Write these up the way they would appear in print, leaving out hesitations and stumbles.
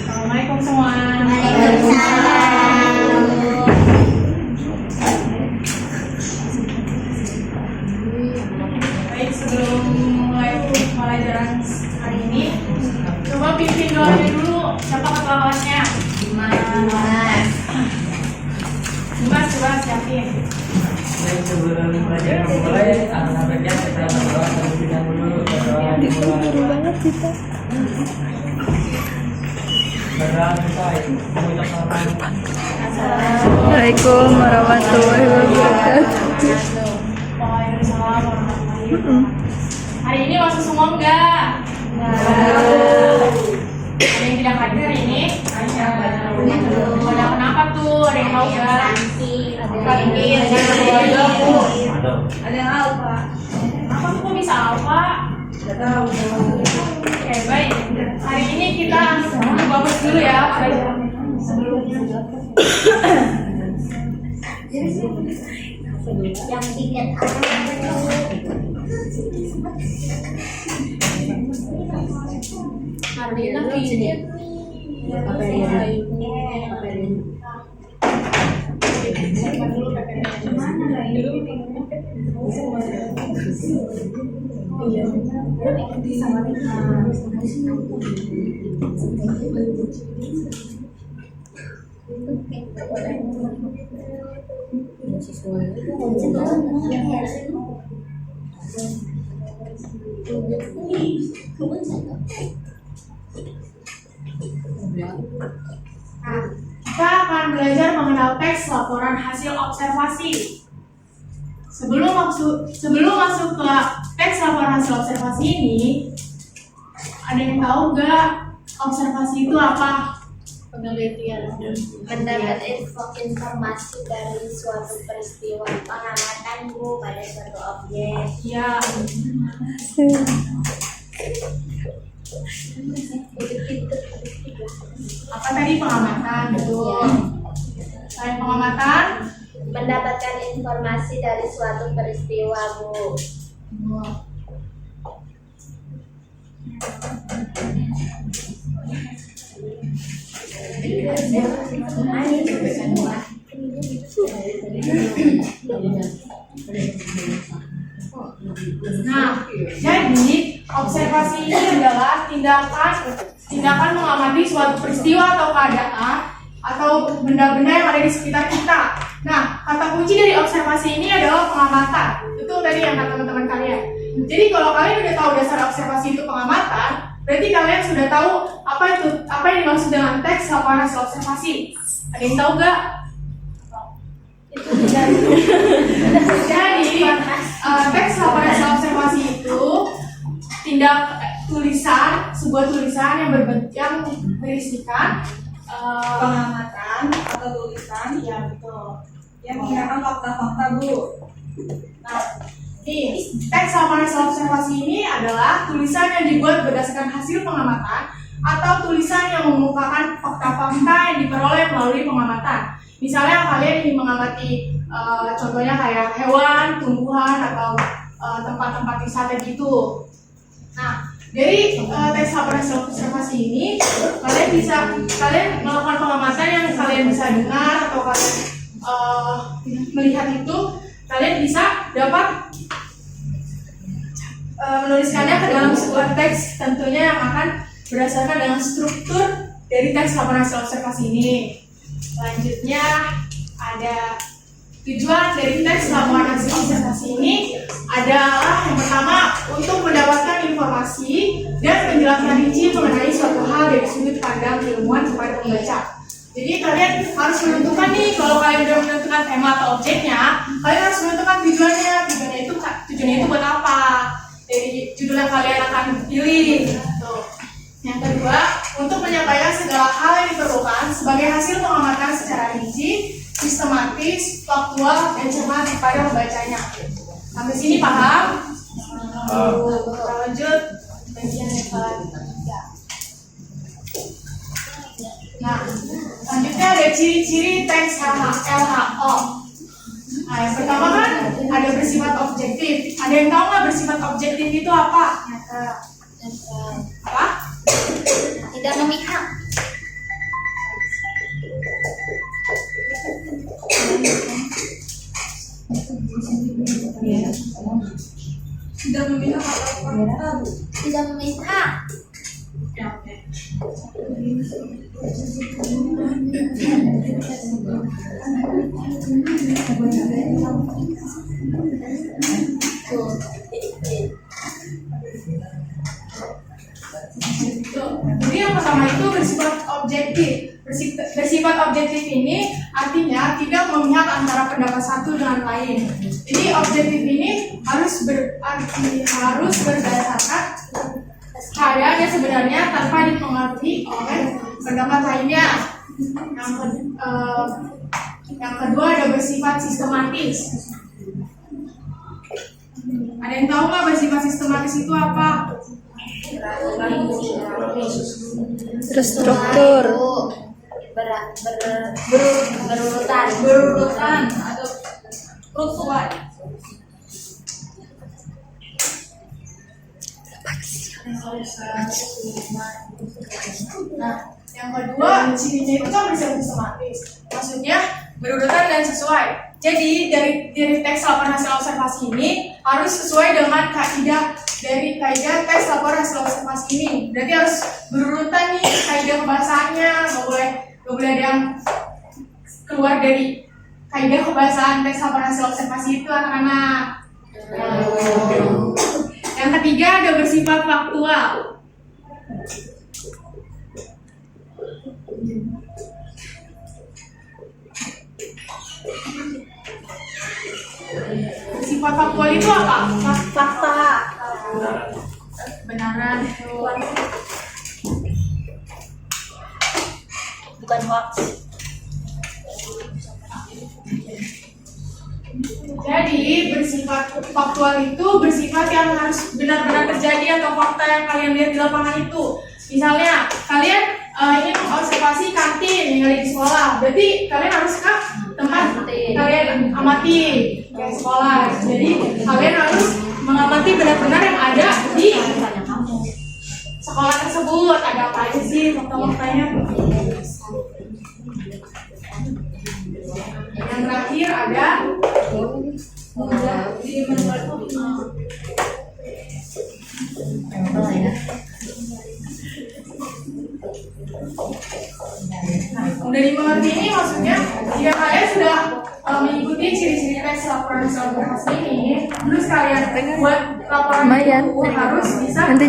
Assalamualaikum semua. Baik, sebelum mulai pelajaran hari ini, coba pimpin doanya dulu. Siapa ketua kelasnya? Dimas, coba siapin. Baik, sebelum pelajaran mulai, anak-anaknya kita berdoa terlebih dahulu. Buru banget kita. Assalamualaikum warahmatullahi wabarakatuh. Waalaikumsalam warahmatullahi wabarakatuh. Hari ini masuk semua enggak? Ada yang tidak hadir hari ini? Ada kenapa tuh? Ada yang tahu enggak? Ada yang tahu Pak? Apa tuh kok bisa apa? Oke, baik. Hari ini kita bagus dulu ya sebelum yang tiket kita akan belajar mengenal teks laporan hasil observasi. Sebelum masuk ke teks laporan hasil observasi ini, ada yang tahu nggak observasi itu apa? penelitian mendapat informasi dari suatu peristiwa, pengamatan Bu pada suatu objek. Ya, apa tadi pengamatan? Betul. Selain pengamatan, Mendapatkan informasi dari suatu peristiwa Bu. nah, jadi observasi ini adalah tindakan mengamati suatu peristiwa atau keadaan atau benda-benda yang ada di sekitar kita. Nah, kata kunci dari observasi ini adalah pengamatan. Itu tadi yang kata teman-teman kalian. Jadi kalau kalian udah tahu dasar observasi itu pengamatan, berarti kalian sudah tahu apa yang dimaksud dengan teks laporan hasil observasi. Ada yang tahu nggak? Jadi teks laporan hasil observasi itu sebuah tulisan yang berisikan pengamatan atau tulisan ya betul. yang menggunakan fakta-fakta Bu. Nah, teks laporan hasil observasi ini adalah tulisan yang dibuat berdasarkan hasil pengamatan atau tulisan yang mengemukakan fakta-fakta yang diperoleh melalui pengamatan. Misalnya kalian ingin mengamati contohnya kayak hewan, tumbuhan, atau tempat-tempat wisata gitu. Nah, dari teks laporan hasil observasi ini kalian melakukan pengamatan yang kalian bisa dengar atau kalian melihat itu, kalian bisa dapat menuliskannya ke dalam sebuah teks tentunya yang akan berdasarkan dengan struktur dari teks laporan hasil observasi ini. Selanjutnya ada tujuan dari teks laporan hasil observasi ini adalah yang pertama untuk mendapatkan informasi dan penjelasan rinci mengenai suatu hal dari sudut pandang ilmuwan kepada pembaca. Jadi kalian harus menentukan nih, kalau kalian sudah menentukan tema atau objeknya, kalian harus menentukan tujuannya itu buat apa dari judul yang kalian akan pilih. Tuh. Yang kedua, untuk menyampaikan segala hal yang diperlukan sebagai hasil pengamatan secara rinci, sistematis, faktual, dan cermat kepada pembacanya. Sampai sini paham? Kita lanjut. bagian yang ketiga. Nah, selanjutnya ada ciri-ciri teks LHO. Nah, yang pertama kan ada bersifat objektif. Ada yang tahu nggak bersifat objektif itu apa? Apa? Tidak memihak. Tidak memihak atau fakta, Bu. Tidak memihak. Jadi yang pertama itu bersifat objektif. Bersifat objektif ini artinya tidak memihak antara pendapat satu dengan lain. Jadi objektif ini harus berdasarkan keadaan yang sebenarnya tanpa dipengaruhi oleh pendapat lainnya. Yang kedua ada bersifat sistematis. Ada yang tahu nggak bersifat sistematis itu apa? Terstruktur. Berurutan atau sesuai. Nah, yang kedua cirinya itu kan bersifat sistematis. Maksudnya berurutan dan sesuai. Jadi dari teks laporan hasil observasi ini harus sesuai dengan kaidah teks laporan hasil observasi ini. Berarti harus berurutan nih kaidah kebahasaannya, nggak boleh ada yang keluar dari kaidah kebahasaan teks laporan hasil observasi itu, anak-anak. Yang ketiga ada bersifat faktual. Bersifat faktual itu apa? Fakta. Kebenaran. Bukan hoax. Jadi bersifat faktual itu bersifat yang harus benar-benar terjadi atau fakta yang kalian lihat di lapangan itu. Misalnya kalian ingin mengobservasi kantin yang ada di sekolah, berarti kalian harus ke tempat kalian amati ke sekolah. Jadi kalian harus mengamati benar-benar yang ada di sekolah tersebut. Ada apa aja sih fakta-faktanya? Yang terakhir ada udah dimengerti ini maksudnya jika kalian sudah mengikuti ciri-ciri teks laporan hasil observasi ini, terus kalian buat laporan Lumayan. itu harus bisa Nanti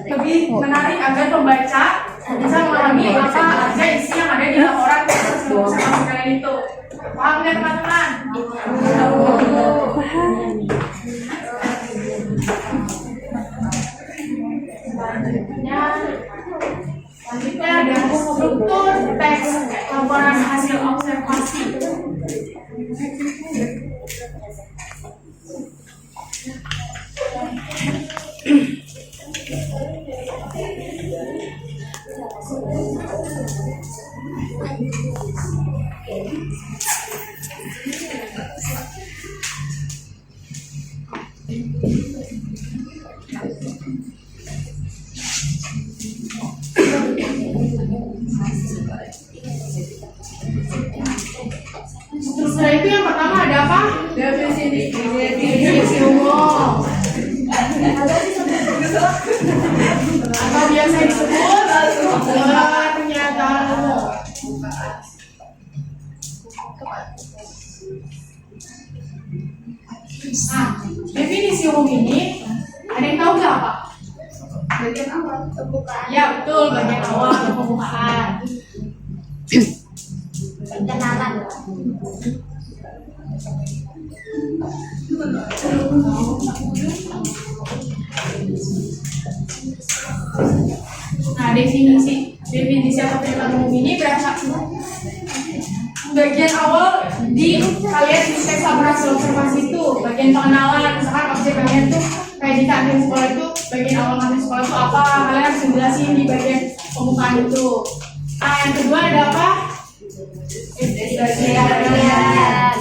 lebih menarik agar pembaca bisa memahami apa aja isi yang ada di laporan hasil observasi kalian itu. Paham nggak teman-teman? Selanjutnya ada struktur teks laporan hasil observasi. Struktur itu yang pertama ada apa? Definisi umum. Atau biasa disebut pernyataan umum. Nah, definisi umum ini ada yang tahu nggak apa? Bagian awal Pembukaan. Ya betul, bagian awal pembukaan. Perkenalan. Nah, definisi atau pernyataan umum ini berasal bagian awal di kalian di teks laporan hasil observasi itu, bagian pengenalan, misalkan objek kalian tuh kayak di kantin sekolah itu bagian awal kantin sekolah itu apa, kalian harus jelasin di bagian pembukaan itu. Nah, yang kedua ada apa? Bagian.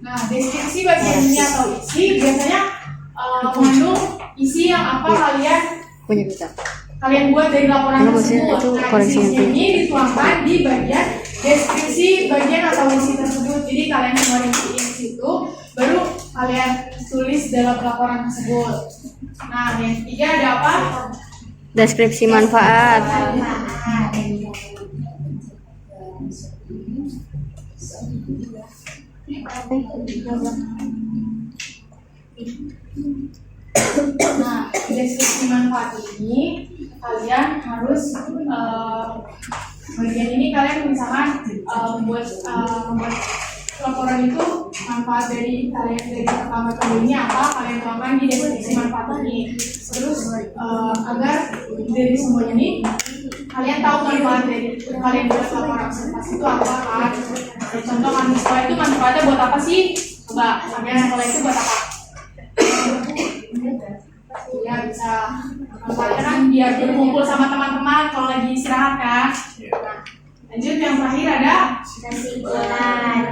Nah, deskripsi bagian ini atau isi biasanya mengandung isi yang apa Punya kita. kalian buat dari laporan Karena maksudnya tersebut. itu Nah, koreksi isinya yang ini dituangkan di bagian deskripsi bagian atau isi tersebut. Jadi kalian semua isiin di situ, baru kalian tulis dalam laporan tersebut. Nah, yang ketiga ada apa? Deskripsi manfaat. Nah, deskripsi manfaat ini kalian harus bagian ini kalian misalkan membuat laporan itu manfaat dari kalian dari pertama kalinya apa kalian tuangkan di deskripsi manfaat ini. Terus agar dari semuanya ini kalian tahu manfaat dari kalian buat laporan observasi itu apa kan? Contoh kan sekolah itu manfaatnya buat apa sih? Coba kalian sekolah itu buat apa? Ya bisa manfaatnya kan biar berkumpul sama teman-teman kalau lagi istirahat kan. Nah, lanjut yang terakhir ada Kesimpulan.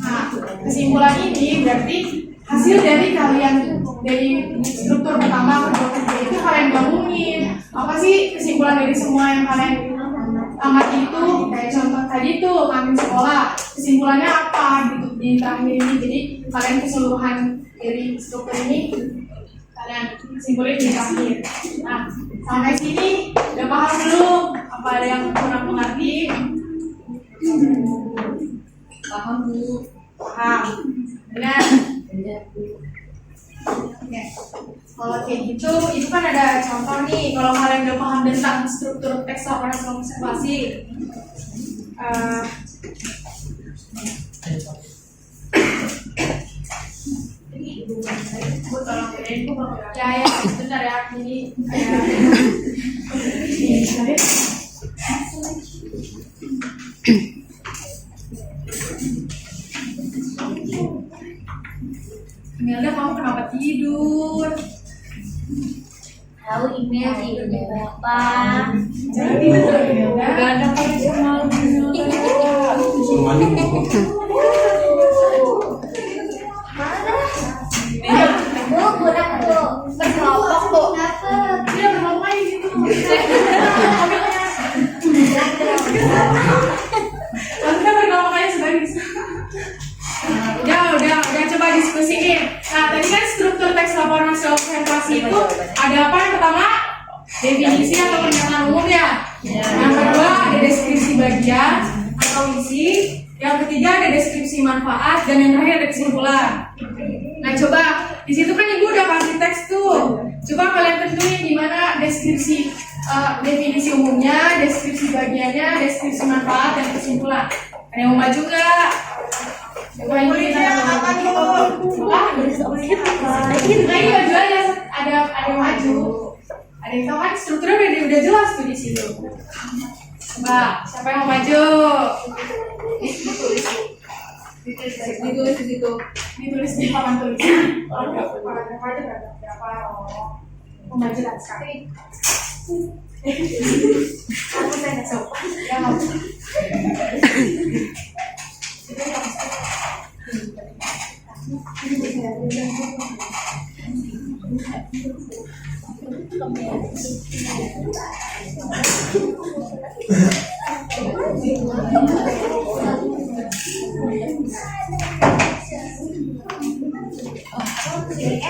Nah, kesimpulan ini berarti hasil dari kalian dari struktur pertama kedua ketiga itu kalian gabungin. Apa sih kesimpulan dari semua yang kalian amati itu? Kayak contoh tadi tuh kantin sekolah. Kesimpulannya apa gitu di terakhir ini? Jadi kalian keseluruhan dari struktur ini kalian simpulin di terakhir. Nah, sampai sini udah paham belum? Apa ada yang kurang mengerti? Paham Bu? Paham. Benar. Oke. Kalau kayak gitu, itu kan ada contoh nih. Kalau kalian udah paham tentang struktur teks laporan observasi, Bu tolong bedain Bu. Ya, sebentar ya. Ini ada. Imelda, kamu kenapa tidur? Tahu email tidurnya berapa? Jangan tidur Imelda. Gak ada personal Bu, kurang tuh. Berkelompok Bu. Dia berlomba gitu. Kita berkelompok aja sebagai udah coba diskusiin. Nah, tadi kan struktur teks laporan hasil observasi itu ada apa? Yang pertama definisi atau pernyataan umum ya. Yang kedua ada deskripsi bagian atau isi. Yang ketiga ada deskripsi manfaat dan yang terakhir ada kesimpulan. Nah, coba di situ kan ibu udah kasih teks tuh. Coba kalian tentuin di mana deskripsi definisi umumnya, deskripsi bagiannya, deskripsi manfaat dan kesimpulan. Ada yang mau maju nggak? Coba ini kita ini maju aja. Ada yang maju. Ada yang tahu kan strukturnya udah jelas tuh di situ. Coba siapa yang mau maju? Ditulis di situ. Ditulis di papan tulisan. Paragraf aja berapa? Mau maju kan sekali. Aku saya nggak sopan. Ya mau.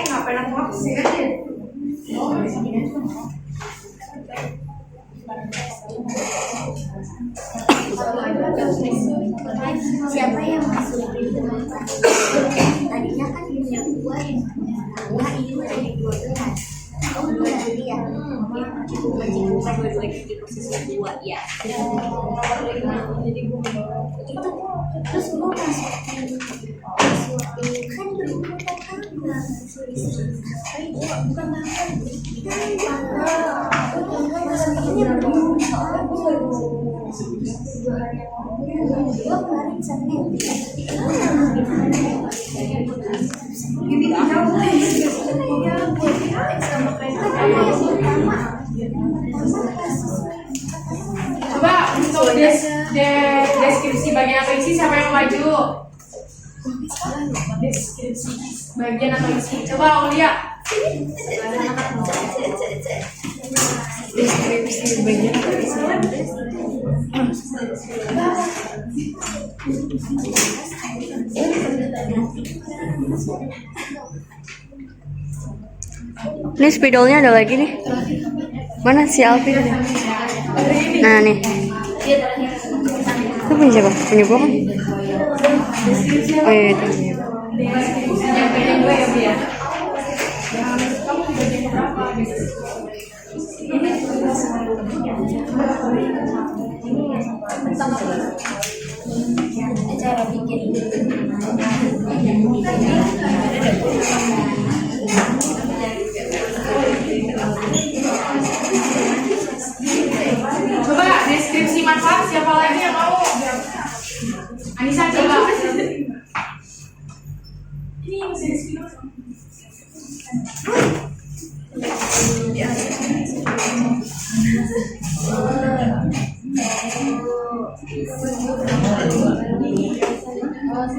Ngapain aku waktu sih aja? Siapa yang masuk itu? Tadinya kan punya dua yang punya dua, ini udah jadi 12. Iya. Bukan di posisi kedua ya. Terus gue masuk kan berhubungan kan bukan makan Coba untuk deskripsi bagian atau isi siapa yang maju? Deskripsi bagian atau isi. Coba Aulia. Deskripsi bagian atau isi. Ini spidolnya ada lagi nih. Mana si Alvin? Nah nih. Itu punya siapa? Punya gua kan? Oh iya itu. Yang bagian gue ya, Bia. Kamu di bagian berapa? cara bikin Coba deskripsi manfaat siapa lagi yang mau? Anissa coba. Ini masih deskripsi.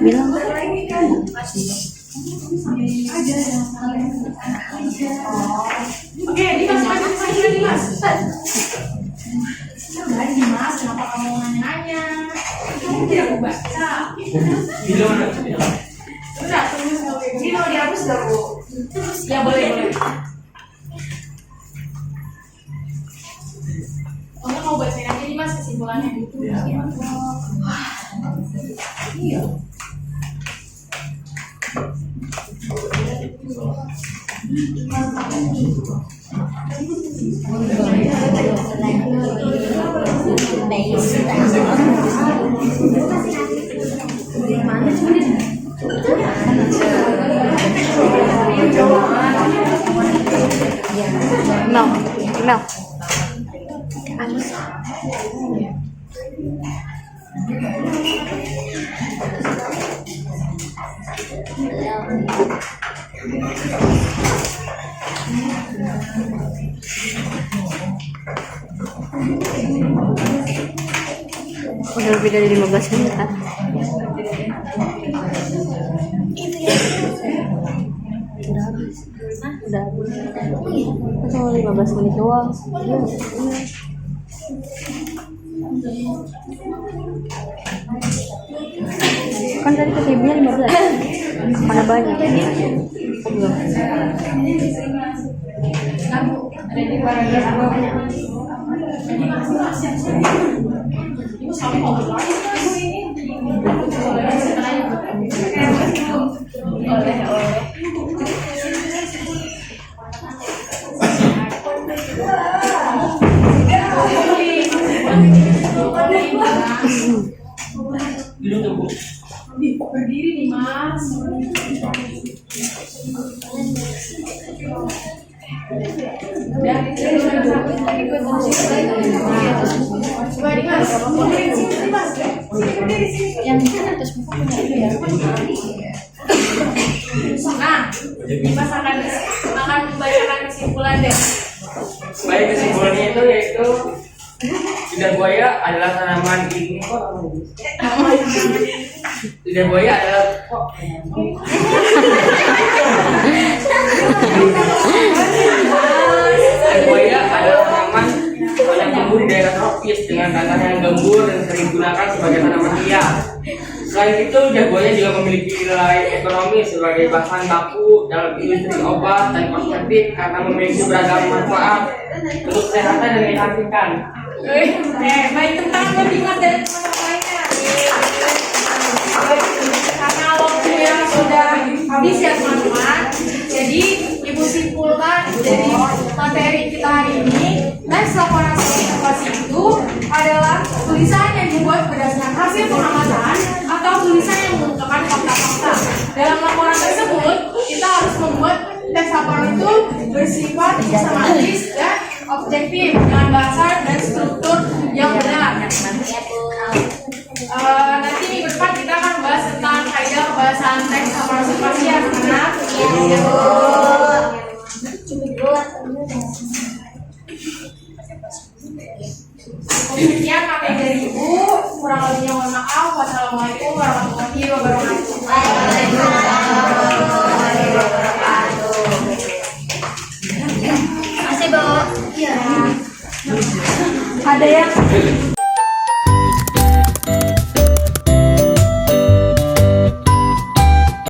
Bilang. Oke, Dimas, maju Dimas. Sabar Dimas, kenapa kamu nanya-nanya? Kamu tidak mau baca. Udah, terus ini mau dihapus gak, Bu? Ya boleh. Kamu mau bacain aja Dimas kesimpulannya. Iya. Mel. Udah lebih dari 15 menit kan? Udah habis. Cuma 15 menit doang. Iya. Kan tadi kata ibunya 15. Mana banyak? Belum. Ada di paragraf bawahnya. Ibu sampai mau berlari berdiri nih Mas. Udah, coba Dimas, yang ini atas buku punya ya. Nah, Dimas akan membacakan kesimpulan deh. Baik, kesimpulannya itu yaitu lidah buaya adalah tanaman ini. Lidah buaya adalah lidah buaya adalah tanaman yang tumbuh di daerah tropis dengan tanah yang gembur dan sering digunakan sebagai tanaman hias. Selain itu, lidah buaya juga memiliki nilai ekonomi sebagai bahan baku dalam industri obat dan kosmetik karena memiliki beragam manfaat untuk kesehatan dan kecantikan. Baik, tentang Dimas dan teman-teman lainnya. Karena waktunya sudah habis ya teman-teman. Jadi ibu simpulkan dari materi kita hari ini, teks laporan observasi itu adalah tulisan yang dibuat berdasarkan hasil pengamatan atau tulisan yang mengungkapkan fakta-fakta. Dalam laporan tersebut, kita harus membuat teks laporan itu bersifat sistematis dan objektif dengan bahasa dan struktur yang benar. Nanti minggu depan kita akan bahas tentang kaidah bahasaan teks laporan observasi ya, anak-anak. Demikian materi dari Ibu, kurang lebihnya mohon maaf. Wassalamualaikum warahmatullahi wabarakatuh. Masih, Bu. Ada yang